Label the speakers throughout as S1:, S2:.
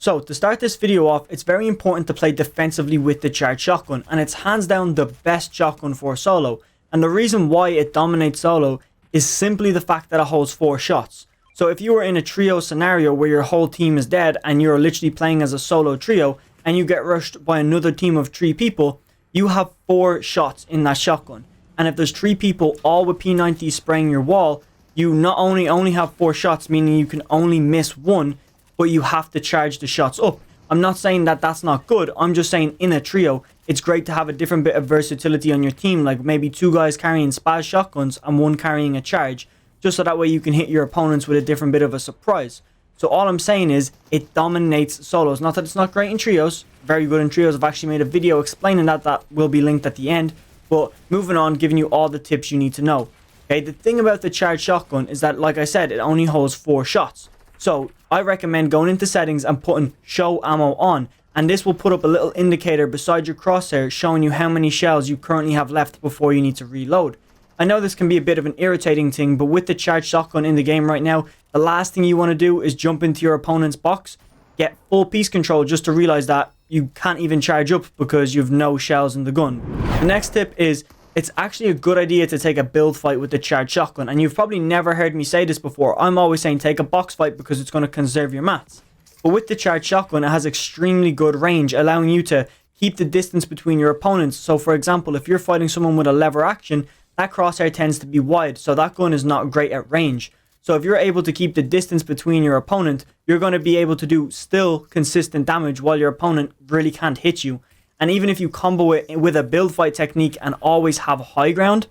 S1: So to start this video off, it's very important to play defensively with the charged shotgun, and it's hands down the best shotgun for solo. And the reason why it dominates solo is simply the fact that it holds 4 shots. So if you were in a trio scenario where your whole team is dead and you're literally playing as a solo trio and you get rushed by another team of 3 people, you have 4 shots in that shotgun. And if there's 3 people all with P90 spraying your wall, you not only have 4 shots, meaning you can only miss 1, but you have to charge the shots up. I'm not saying that that's not good. I'm just saying in a trio, it's great to have a different bit of versatility on your team, like maybe 2 guys carrying spaz shotguns and 1 carrying a charge, just so that way you can hit your opponents with a different bit of a surprise. So all I'm saying is it dominates solos. Not that it's not great in trios, very good in trios. I've actually made a video explaining that will be linked at the end. But moving on, giving you all the tips you need to know. Okay, the thing about the charged shotgun is that, like I said, it only holds 4 shots. So I recommend going into settings and putting show ammo on, and this will put up a little indicator beside your crosshair showing you how many shells you currently have left before you need to reload. I know this can be a bit of an irritating thing, but with the charged shotgun in the game right now, the last thing you want to do is jump into your opponent's box, get full piece control just to realize that you can't even charge up because you've no shells in the gun. The next tip is it's actually a good idea to take a build fight with the charged shotgun, and you've probably never heard me say this before. I'm always saying take a box fight because it's going to conserve your mats. But with the charged shotgun, it has extremely good range, allowing you to keep the distance between your opponents. So for example, if you're fighting someone with a lever action, that crosshair tends to be wide, so that gun is not great at range. So if you're able to keep the distance between your opponent, you're going to be able to do still consistent damage while your opponent really can't hit you. And even if you combo it with a build fight technique and always have high ground,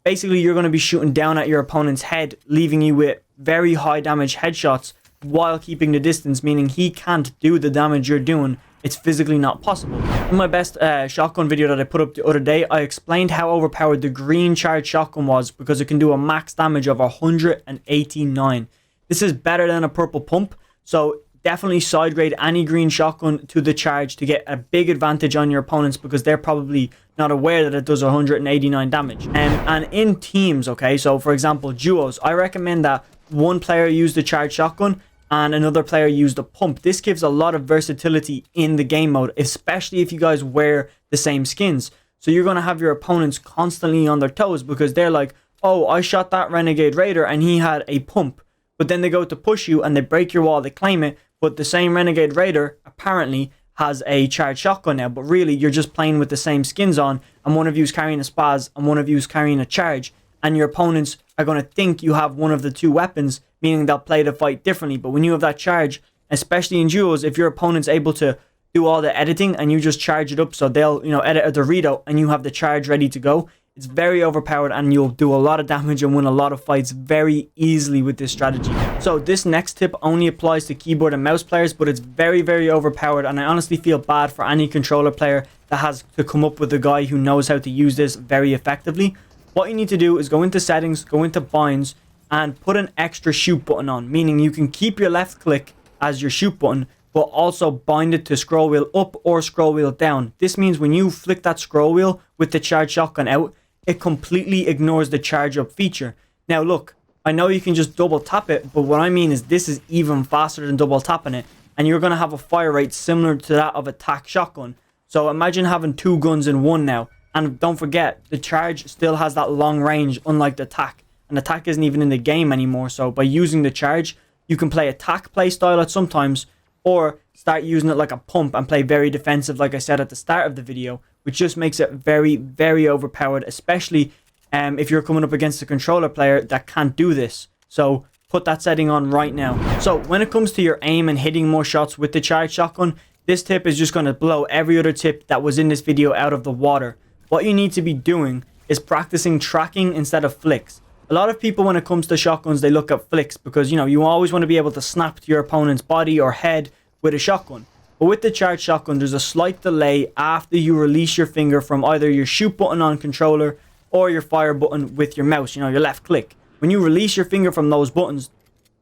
S1: basically you're going to be shooting down at your opponent's head, leaving you with very high damage headshots while keeping the distance, meaning he can't do the damage you're doing. It's physically not possible. In my best shotgun video that I put up the other day, I explained how overpowered the green charged shotgun was because it can do a max damage of 189. This is better than a purple pump, so definitely side grade any green shotgun to the charge to get a big advantage on your opponents because they're probably not aware that it does 189 damage. And in teams, okay, so for example, duos, I recommend that one player use the charged shotgun and another player use the pump. This gives a lot of versatility in the game mode, especially if you guys wear the same skins. So you're going to have your opponents constantly on their toes because they're like, oh, I shot that Renegade Raider and he had a pump. But then they go to push you and they break your wall, they claim it, but the same Renegade Raider apparently has a charged shotgun now. But really, you're just playing with the same skins on, and one of you is carrying a spaz and one of you is carrying a charge, and your opponents are going to think you have one of the 2 weapons, meaning they'll play the fight differently. But when you have that charge, especially in duos, if your opponent's able to do all the editing and you just charge it up, so they'll, edit a Dorito and you have the charge ready to go, it's very overpowered and you'll do a lot of damage and win a lot of fights very easily with this strategy. So this next tip only applies to keyboard and mouse players, but it's very, very overpowered, and I honestly feel bad for any controller player that has to come up with a guy who knows how to use this very effectively. What you need to do is go into settings, go into binds, and put an extra shoot button on, meaning you can keep your left click as your shoot button, but also bind it to scroll wheel up or scroll wheel down. This means when you flick that scroll wheel with the charged shotgun out, it completely ignores the charge up feature. Now look, I know you can just double tap it, but what I mean is this is even faster than double tapping it, and you're going to have a fire rate similar to that of a tac shotgun. So imagine having 2 guns in one now, and don't forget, the charge still has that long range unlike the tac, and the tac isn't even in the game anymore. So by using the charge, you can play a tac play style at sometimes, or start using it like a pump and play very defensive like I said at the start of the video, which just makes it very, very overpowered, especially if you're coming up against a controller player that can't do this. So put that setting on right now. So when it comes to your aim and hitting more shots with the charged shotgun, this tip is just going to blow every other tip that was in this video out of the water. What you need to be doing is practicing tracking instead of flicks. A lot of people, when it comes to shotguns, they look at flicks because, you always want to be able to snap to your opponent's body or head with a shotgun. But with the charged shotgun, there's a slight delay after you release your finger from either your shoot button on controller or your fire button with your mouse, your left click. When you release your finger from those buttons,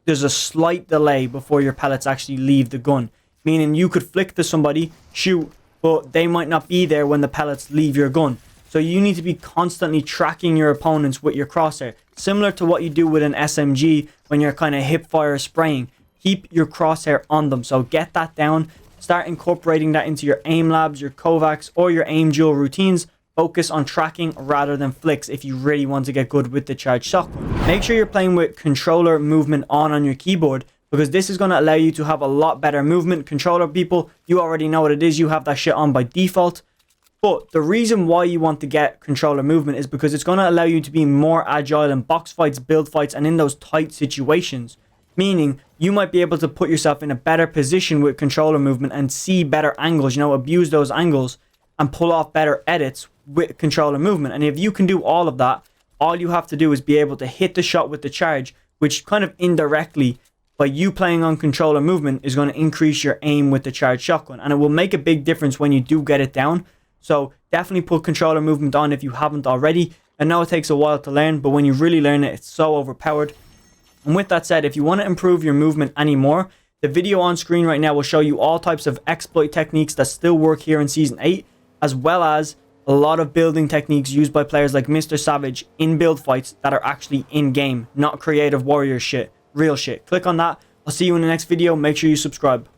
S1: there's a slight delay before your pellets actually leave the gun. Meaning you could flick to somebody, shoot, but they might not be there when the pellets leave your gun. So you need to be constantly tracking your opponents with your crosshair. Similar to what you do with an SMG when you're kind of hip fire spraying. keep your crosshair on them. So get that down. Start incorporating that into your aim labs, your Kovacs, or your aim duel routines. Focus on tracking rather than flicks if you really want to get good with the charged shotgun. Make sure you're playing with controller movement on your keyboard, because this is going to allow you to have a lot better movement. Controller people, you already know what it is. You have that shit on by default. But the reason why you want to get controller movement is because it's going to allow you to be more agile in box fights, build fights, and in those tight situations. Meaning, you might be able to put yourself in a better position with controller movement and see better angles, you know, abuse those angles and pull off better edits with controller movement. And if you can do all of that, all you have to do is be able to hit the shot with the charge, which kind of indirectly, by you playing on controller movement, is going to increase your aim with the charged shotgun. And it will make a big difference when you do get it down. So definitely put controller movement on if you haven't already. I know it takes a while to learn, but when you really learn it, it's so overpowered. And with that said, if you want to improve your movement anymore, the video on screen right now will show you all types of exploit techniques that still work here in Season 8, as well as a lot of building techniques used by players like Mr. Savage in build fights that are actually in-game, not creative warrior shit, real shit. Click on that. I'll see you in the next video. Make sure you subscribe.